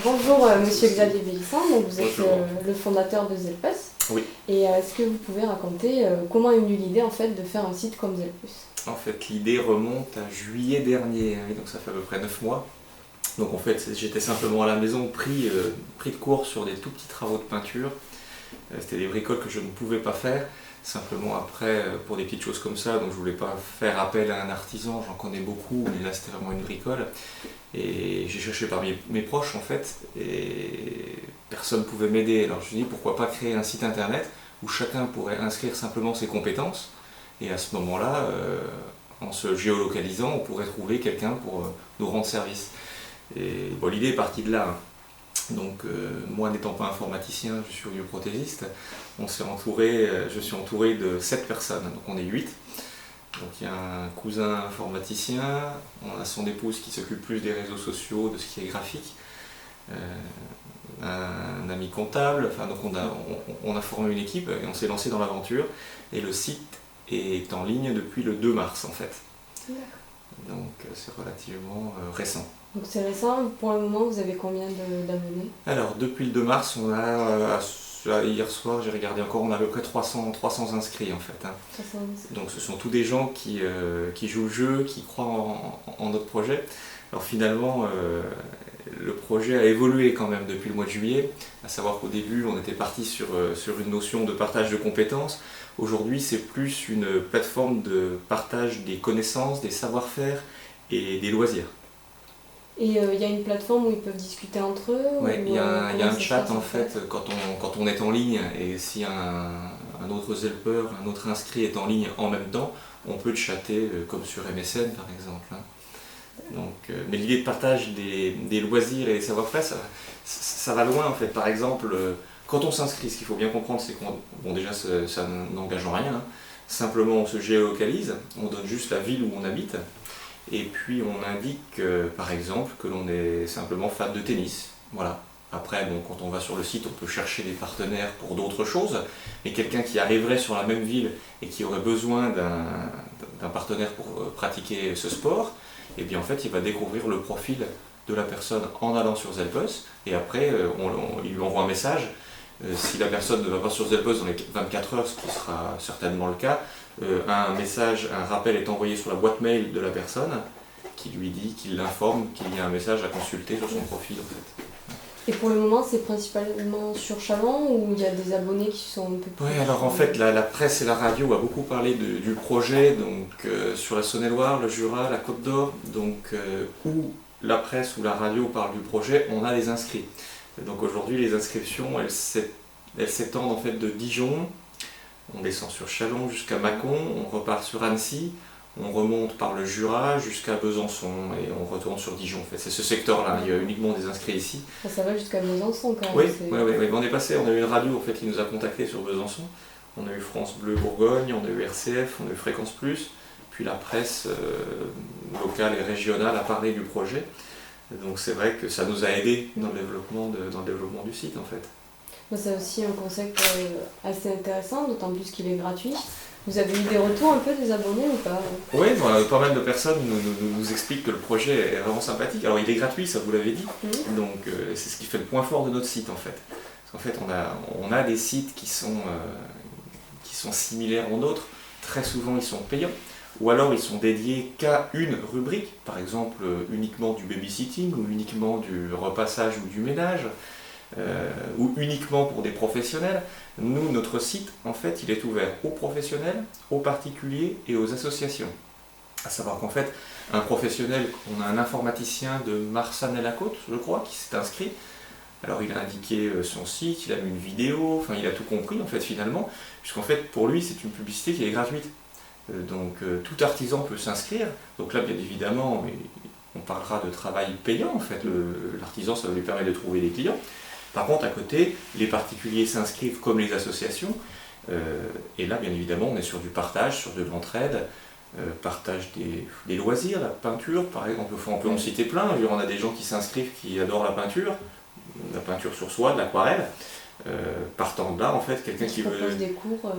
Bonjour Monsieur Xavier Bélissin, donc vous êtes Bonjour. le fondateur de Zelpus. Oui. Et est-ce que vous pouvez raconter comment est venue l'idée en fait de faire un site comme Zelpus? En fait, l'idée remonte à juillet dernier, hein, donc ça fait à peu près 9 mois. Donc en fait, j'étais simplement à la maison, pris de court sur des tout petits travaux de peinture. C'était des bricoles que je ne pouvais pas faire. Simplement après, pour des petites choses comme ça, donc je voulais pas faire appel à un artisan, j'en connais beaucoup, mais là c'était vraiment une bricole. Et j'ai cherché parmi mes proches en fait, et personne ne pouvait m'aider. Alors je me suis dit pourquoi pas créer un site internet où chacun pourrait inscrire simplement ses compétences, et à ce moment-là, en se géolocalisant, on pourrait trouver quelqu'un pour nous rendre service. Et bon, l'idée est partie de là, hein. Donc moi n'étant pas informaticien, je suis audioprothésiste. Je suis entouré de 7 personnes, donc on est 8. Donc il y a un cousin informaticien, on a son épouse qui s'occupe plus des réseaux sociaux, de ce qui est graphique, un ami comptable, enfin donc on a formé une équipe et on s'est lancé dans l'aventure. Et le site est en ligne depuis le 2 mars en fait. D'accord. Donc c'est relativement récent. Donc c'est récent, pour le moment vous avez combien d'abonnés? Alors depuis le 2 mars, on a, hier soir j'ai regardé encore, on a à peu près 300 inscrits en fait, hein. 310. Donc ce sont tous des gens qui jouent le jeu, qui croient en notre projet. Alors finalement, le projet a évolué quand même depuis le mois de juillet, à savoir qu'au début on était parti sur une notion de partage de compétences. Aujourd'hui c'est plus une plateforme de partage des connaissances, des savoir-faire et des loisirs. Et il y a une plateforme où ils peuvent discuter entre eux? Oui, il y a comment un ça se chat passe, en fait quand on est en ligne, et si un autre Zelper, un autre inscrit est en ligne en même temps, on peut chatter comme sur MSN par exemple, hein. Donc, mais l'idée de partage des loisirs et des savoir-faire, ça va loin en fait. Par exemple, quand on s'inscrit, ce qu'il faut bien comprendre, c'est bon, déjà ça n'engage en rien, hein. Simplement on se géolocalise, on donne juste la ville où on habite. Et puis on indique par exemple que l'on est simplement fan de tennis. Voilà. Après, bon, quand on va sur le site, on peut chercher des partenaires pour d'autres choses, mais quelqu'un qui arriverait sur la même ville et qui aurait besoin d'un partenaire pour pratiquer ce sport, et bien en fait il va découvrir le profil de la personne en allant sur Zelpus, et après il lui envoie un message. Si la personne ne va pas sur Zelpus dans les 24 heures, ce qui sera certainement le cas, un rappel est envoyé sur la boîte mail de la personne qui lui dit, qui l'informe qu'il y a un message à consulter sur son profil en fait. Et pour le moment c'est principalement sur Chalon ou il y a des abonnés qui sont un peu plus... Oui, alors en fait la presse et la radio a beaucoup parlé du projet, donc sur la Saône-et-Loire, le Jura, la Côte d'Or, donc où la presse ou la radio parle du projet, on a les inscrits. Donc aujourd'hui les inscriptions elles s'étendent en fait de Dijon, on descend sur Châlons jusqu'à Mâcon, on repart sur Annecy, on remonte par le Jura jusqu'à Besançon et on retourne sur Dijon en fait. C'est ce secteur-là, il y a uniquement des inscrits ici. Ça va jusqu'à Besançon quand même. Oui. On est passé, on a eu une radio en fait qui nous a contactés sur Besançon, on a eu France Bleu Bourgogne, on a eu RCF, on a eu Fréquence Plus, puis la presse locale et régionale a parlé du projet. Donc c'est vrai que ça nous a aidés dans le développement du site en fait. C'est aussi un concept assez intéressant, d'autant plus qu'il est gratuit. Vous avez eu des retours un peu des abonnés ou pas? Oui, bon, pas mal de personnes nous expliquent que le projet est vraiment sympathique. Alors il est gratuit, ça vous l'avez dit, donc c'est ce qui fait le point fort de notre site en fait. Parce qu'en fait on a des sites qui sont similaires aux nôtres, très souvent ils sont payants, ou alors ils sont dédiés qu'à une rubrique, par exemple uniquement du babysitting, ou uniquement du repassage ou du ménage, ou uniquement pour des professionnels. Nous, notre site, en fait, il est ouvert aux professionnels, aux particuliers et aux associations. À savoir qu'en fait, un professionnel, on a un informaticien de Marsanne-et-la-Côte, je crois, qui s'est inscrit. Alors il a indiqué son site, il a mis une vidéo, enfin il a tout compris en fait finalement, puisqu'en fait pour lui c'est une publicité qui est gratuite. Donc tout artisan peut s'inscrire, donc là bien évidemment on parlera de travail payant en fait, l'artisan ça va lui permettre de trouver des clients. Par contre, à côté, les particuliers s'inscrivent comme les associations, et là, bien évidemment, on est sur du partage, sur de l'entraide, partage des loisirs, la peinture, par exemple, on peut en citer plein. On a des gens qui s'inscrivent, qui adorent la peinture sur soie, de l'aquarelle. Partant de là, en fait, quelqu'un qui veut... des cours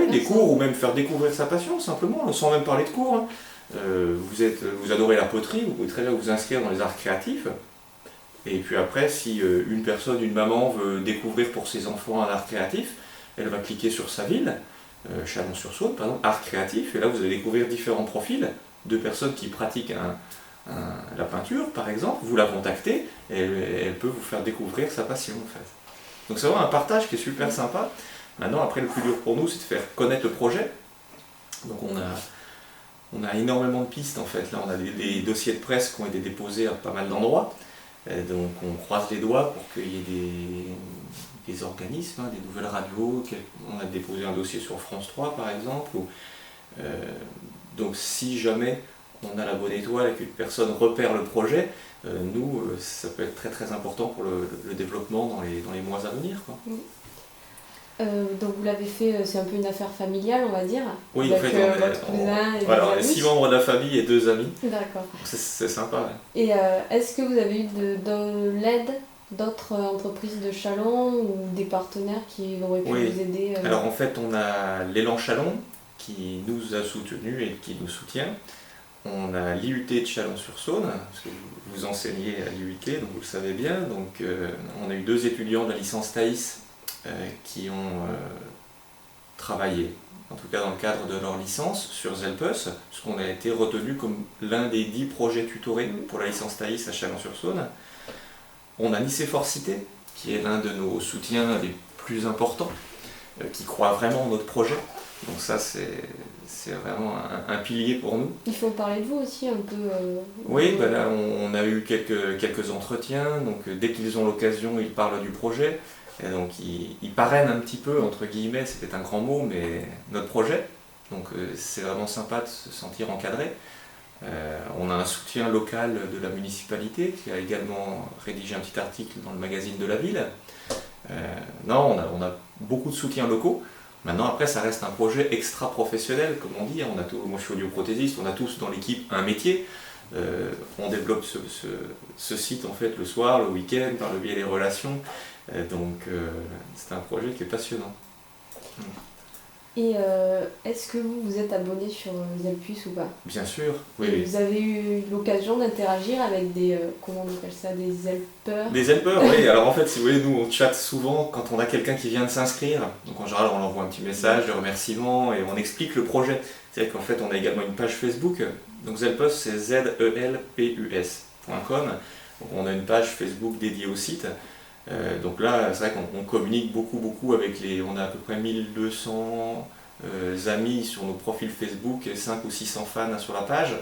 des cours, ou même faire découvrir sa passion, simplement, sans même parler de cours, hein. Vous adorez la poterie, vous pouvez très bien vous inscrire dans les arts créatifs. Et puis après, si une maman veut découvrir pour ses enfants un art créatif, elle va cliquer sur sa ville, Chalon-sur-Saône, par exemple, art créatif, et là vous allez découvrir différents profils de personnes qui pratiquent la peinture, par exemple. Vous la contactez, et elle peut vous faire découvrir sa passion, en fait. Donc c'est vraiment un partage qui est super sympa. Maintenant, après, le plus dur pour nous, c'est de faire connaître le projet. Donc on a énormément de pistes, en fait. Là, on a des dossiers de presse qui ont été déposés à pas mal d'endroits. Et donc on croise les doigts pour qu'il y ait des organismes, des nouvelles radios. On a déposé un dossier sur France 3 par exemple. Donc si jamais on a la bonne étoile et qu'une personne repère le projet, nous, ça peut être très très important pour le développement dans les mois à venir, quoi. Donc vous l'avez fait, c'est un peu une affaire familiale, on va dire. Oui, avec, en fait, votre cousin et voilà, vos on est amis. 6 membres de la famille et 2 amis. D'accord. C'est sympa. Ouais. Et est-ce que vous avez eu de l'aide d'autres entreprises de Chalon ou des partenaires qui auraient pu Oui. vous aider Alors en fait, on a l'élan Chalon qui nous a soutenus et qui nous soutient. On a l'IUT de Chalon-sur-Saône, parce que vous enseignez à l'IUT, donc vous le savez bien. Donc on a eu 2 étudiants de la licence Thaïs qui ont travaillé, en tout cas dans le cadre de leur licence, sur Zelpus, puisqu'on a été retenu comme l'un des 10 projets tutorés pour la licence Thaïs à Chalon-sur-Saône. On a Nicéphore Cité, qui est l'un de nos soutiens les plus importants, qui croit vraiment en notre projet. Donc ça, c'est vraiment un pilier pour nous. Il faut parler de vous aussi un peu. Oui, ben là, on a eu quelques entretiens, donc dès qu'ils ont l'occasion, ils parlent du projet. Et donc ils parrainent un petit peu, entre guillemets, c'était un grand mot, mais notre projet. Donc c'est vraiment sympa de se sentir encadré. On a un soutien local de la municipalité qui a également rédigé un petit article dans le magazine de la ville. Non, on a beaucoup de soutiens locaux. Maintenant, après, ça reste un projet extra-professionnel, comme on dit. Moi, je suis audioprothésiste, on a tous dans l'équipe un métier. On développe ce site en fait le soir, le week-end, par le biais des relations. Donc c'est un projet qui est passionnant. Et est-ce que vous êtes abonné sur Zelpus ou pas? Bien sûr, oui. Et vous avez eu l'occasion d'interagir avec des, comment on appelle ça, des Zelpers? Des helpers, oui. Alors en fait, si vous voulez, nous on chatte souvent quand on a quelqu'un qui vient de s'inscrire. Donc en général, on envoie un petit message de remerciement et on explique le projet. C'est-à-dire qu'en fait, on a également une page Facebook. Donc Zelpus, c'est zelpus.com. Donc on a une page Facebook dédiée au site. Donc là, c'est vrai qu'on communique beaucoup avec on a à peu près 1200 amis sur nos profils Facebook et 500 ou 600 fans sur la page.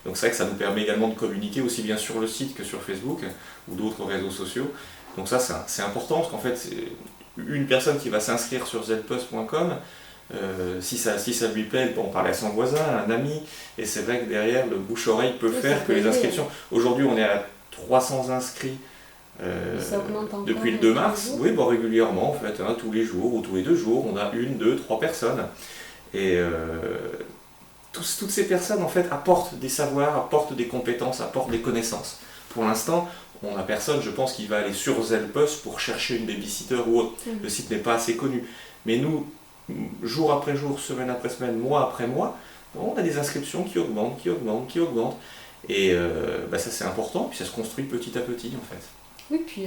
Donc c'est vrai que ça nous permet également de communiquer aussi bien sur le site que sur Facebook ou d'autres réseaux sociaux. Donc ça, c'est important parce qu'en fait, c'est une personne qui va s'inscrire sur zelpus.com, si ça lui plaît, on parle à son voisin, à un ami, et c'est vrai que derrière, le bouche-oreille peut faire que les inscriptions... Aujourd'hui, on est à 300 inscrits depuis le 2 mars, oui, bon, régulièrement en fait, hein, tous les jours ou tous les 2 jours, on a 1, 2, 3 personnes. Et toutes ces personnes en fait apportent des savoirs, apportent des compétences, apportent des connaissances. Pour l'instant, on n'a personne, je pense, qui va aller sur Zelpus pour chercher une babysitter ou autre. Le site n'est pas assez connu. Mais nous, jour après jour, semaine après semaine, mois après mois, on a des inscriptions qui augmentent. Et ça c'est important, puis ça se construit petit à petit en fait. Oui, puis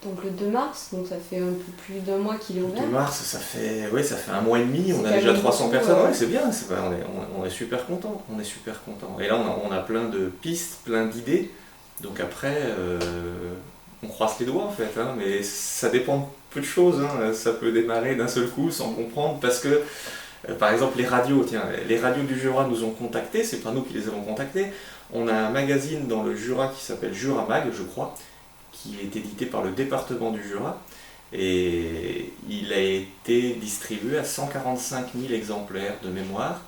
donc le 2 mars, donc ça fait un peu plus d'1 mois qu'il est ouvert. Le 2 mars, ça fait 1 mois et demi, on a déjà 300 personnes, ouais, c'est bien, on est super content, Et là on a plein de pistes, plein d'idées, donc après on croise les doigts en fait, hein, mais ça dépend de peu de choses, hein. Ça peut démarrer d'un seul coup sans comprendre, parce que par exemple les radios du Jura nous ont contactés, c'est pas nous qui les avons contactés. On a un magazine dans le Jura qui s'appelle Jura Mag, je crois, qui est édité par le département du Jura, et il a été distribué à 145 000 exemplaires de mémoire,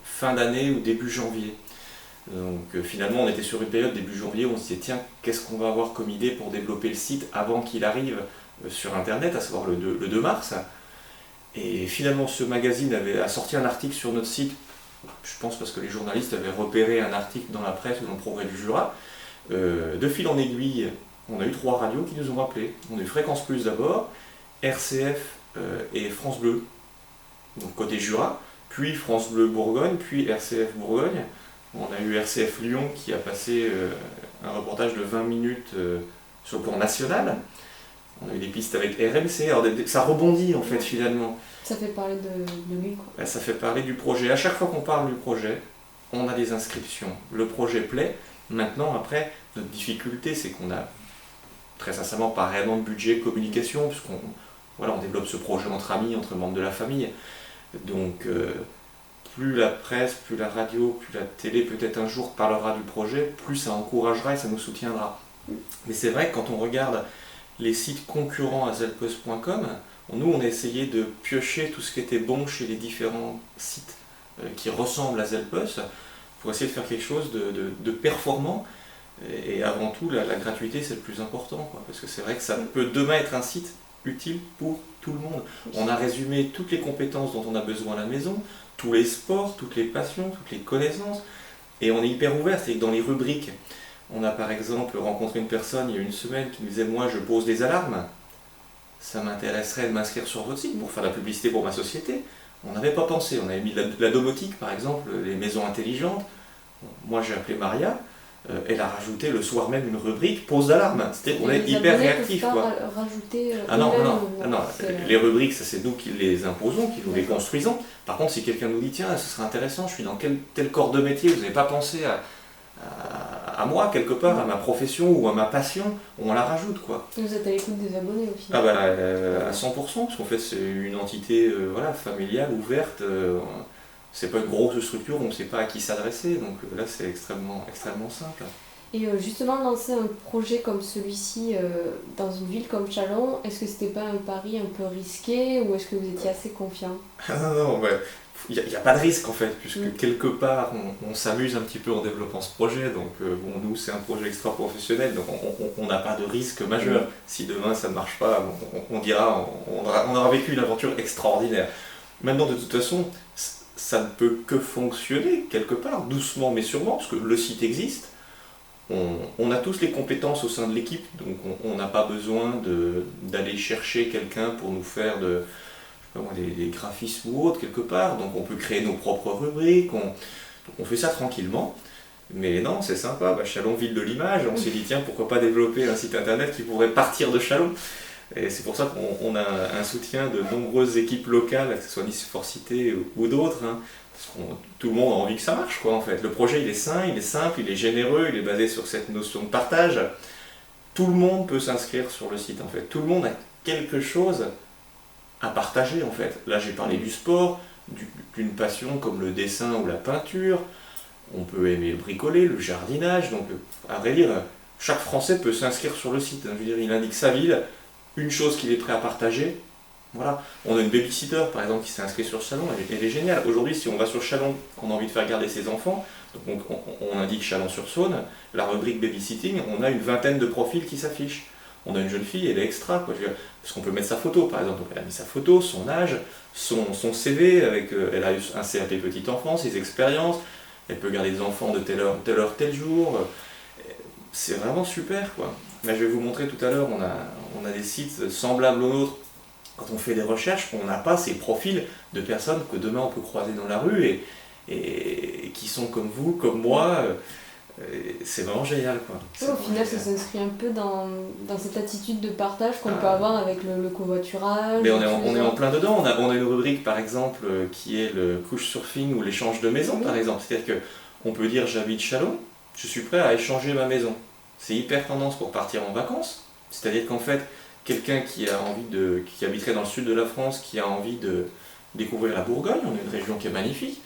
fin d'année ou début janvier. Donc finalement on était sur une période début janvier où on se disait tiens, qu'est-ce qu'on va avoir comme idée pour développer le site avant qu'il arrive sur internet, à savoir le 2 mars. Et finalement ce magazine a sorti un article sur notre site, je pense parce que les journalistes avaient repéré un article dans la presse ou dans le Progrès du Jura. De fil en aiguille, on a eu 3 radios qui nous ont rappelé. On a eu Fréquence Plus d'abord, RCF et France Bleu, donc côté Jura, puis France Bleu Bourgogne, puis RCF Bourgogne. On a eu RCF Lyon qui a passé un reportage de 20 minutes sur le plan national. On a eu des pistes avec RMC, alors ça rebondit en fait finalement. Ça fait parler de lui, quoi. Ça fait parler du projet. À chaque fois qu'on parle du projet, on a des inscriptions. Le projet plaît. Maintenant, après, notre difficulté, c'est qu'on a très sincèrement pas réellement de budget communication, puisqu'on on développe ce projet entre amis, entre membres de la famille. Donc, plus la presse, plus la radio, plus la télé peut-être un jour parlera du projet, plus ça encouragera et ça nous soutiendra. Mais c'est vrai que quand on regarde les sites concurrents à zelpos.com, nous on a essayé de piocher tout ce qui était bon chez les différents sites qui ressemblent à Zelpos pour essayer de faire quelque chose de performant. Et avant tout, la gratuité c'est le plus important, quoi, parce que c'est vrai que ça peut demain être un site utile pour tout le monde. On a résumé toutes les compétences dont on a besoin à la maison, tous les sports, toutes les passions, toutes les connaissances, et on est hyper ouvert. C'est que dans les rubriques, on a par exemple rencontré une personne il y a une semaine qui nous disait « Moi je pose des alarmes, ça m'intéresserait de m'inscrire sur votre site pour faire de la publicité pour ma société ». On n'avait pas pensé, on avait mis de la domotique par exemple, les maisons intelligentes. Moi j'ai appelé Maria, elle a rajouté le soir même une rubrique pause d'alarme. C'est-à-dire qu'on est hyper réactif. Rajouter non, les rubriques, ça c'est nous qui les imposons, qui nous les construisons. Par contre, si quelqu'un nous dit tiens, ce serait intéressant, je suis dans tel corps de métier, vous n'avez pas pensé à moi quelque part, à ma profession ou à ma passion, on la rajoute, quoi. Vous êtes à l'écoute des abonnés au final. À 100%, parce qu'en fait c'est une entité familiale, ouverte. C'est pas une grosse structure, on ne sait pas à qui s'adresser, donc là c'est extrêmement simple. Et justement, lancer un projet comme celui-ci dans une ville comme Châlons, est-ce que c'était pas un pari un peu risqué ou est-ce que vous étiez assez confiant? Non, il n'y a pas de risque en fait, puisque quelque part on s'amuse un petit peu en développant ce projet, donc nous c'est un projet extra professionnel, donc on n'a pas de risque majeur. Si demain ça ne marche pas, on dira on aura vécu une aventure extraordinaire. Maintenant de toute façon, ça ne peut que fonctionner quelque part, doucement mais sûrement, parce que le site existe. On a tous les compétences au sein de l'équipe, donc on n'a pas besoin d'aller chercher quelqu'un pour nous faire des graphismes ou autre quelque part, donc on peut créer nos propres rubriques, on fait ça tranquillement. Mais non, c'est sympa, Châlons, ville de l'image, on s'est dit tiens, pourquoi pas développer un site internet qui pourrait partir de Châlons. Et c'est pour ça qu'on a un soutien de nombreuses équipes locales, que ce soit Nice Sport Cité ou d'autres, hein, parce que tout le monde a envie que ça marche, quoi, en fait. Le projet il est sain, il est simple, il est généreux, il est basé sur cette notion de partage. Tout le monde peut s'inscrire sur le site, en fait. Tout le monde a quelque chose à partager, en fait. Là j'ai parlé du sport, d'une passion comme le dessin ou la peinture. On peut aimer bricoler, le jardinage, donc à vrai dire, chaque Français peut s'inscrire sur le site. Hein. Je veux dire, il indique sa ville, une chose qu'il est prêt à partager. Voilà. On a une babysitter par exemple qui s'est inscrite sur Châlons, elle est géniale. Aujourd'hui, si on va sur Châlons, qu'on a envie de faire garder ses enfants, donc on indique Châlons-sur-Saône, la rubrique babysitting, on a une vingtaine de profils qui s'affichent. On a une jeune fille, elle est extra, quoi. Parce qu'on peut mettre sa photo par exemple. Donc elle a mis sa photo, son âge, son CV, avec, elle a eu un CAP petite enfance, ses expériences, elle peut garder des enfants de telle heure, tel jour. C'est vraiment super, quoi. Là, je vais vous montrer tout à l'heure, on a des sites semblables aux nôtres. Quand on fait des recherches, on n'a pas ces profils de personnes que demain on peut croiser dans la rue et qui sont comme vous, comme moi. C'est vraiment génial, quoi. Au final, ça s'inscrit un peu dans cette attitude de partage qu'on peut avoir avec le covoiturage. Mais on est en plein dedans. On a une rubrique, par exemple, qui est le couchsurfing ou l'échange de maison, par exemple. C'est-à-dire qu'on peut dire j'habite Châlons, je suis prêt à échanger ma maison. C'est hyper tendance pour partir en vacances. C'est-à-dire qu'en fait, quelqu'un qui habiterait dans le sud de la France, qui a envie de découvrir la Bourgogne, on a une région qui est magnifique,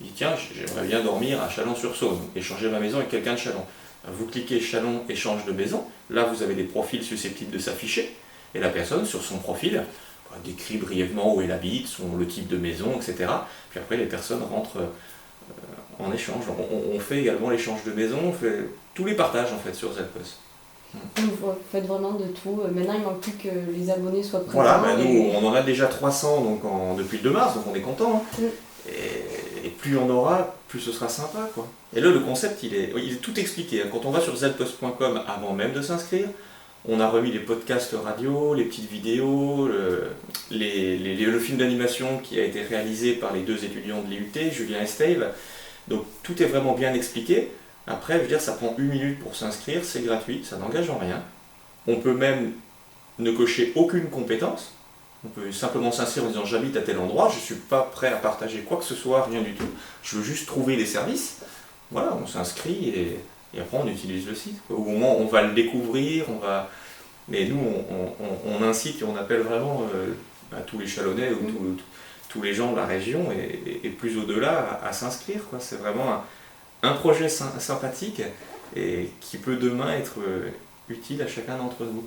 il dit tiens, j'aimerais bien dormir à Châlons-sur-Saône, échanger ma maison avec quelqu'un de Châlons. Vous cliquez Châlons, échange de maison, là vous avez des profils susceptibles de s'afficher, et la personne sur son profil décrit brièvement où elle habite, le type de maison, etc. Puis après les personnes rentrent en échange. On fait également l'échange de maison, on fait tous les partages en fait sur Zelpos. Vous faites vraiment de tout. Maintenant, il ne manque plus que les abonnés soient présents. Voilà, nous, on en a déjà 300 donc depuis le 2 mars, donc on est content. Hein. Et plus on aura, plus ce sera sympa, quoi. Et là, le concept, il est tout expliqué. Hein. Quand on va sur zelpos.com avant même de s'inscrire, on a remis les podcasts radio, les petites vidéos, le film d'animation qui a été réalisé par les 2 étudiants de l'IUT, Julien et Steve. Donc tout est vraiment bien expliqué. Après, je veux dire, ça prend 1 minute pour s'inscrire, c'est gratuit, ça n'engage en rien. On peut même ne cocher aucune compétence. On peut simplement s'inscrire en disant j'habite à tel endroit, je ne suis pas prêt à partager quoi que ce soit, rien du tout. Je veux juste trouver des services. Voilà, on s'inscrit et après on utilise le site. Au moment où on va le découvrir, mais nous on incite et on appelle vraiment à tous les Chalonnais ou tous les gens de la région et plus au-delà à s'inscrire. C'est vraiment un projet sympathique et qui peut demain être utile à chacun d'entre nous.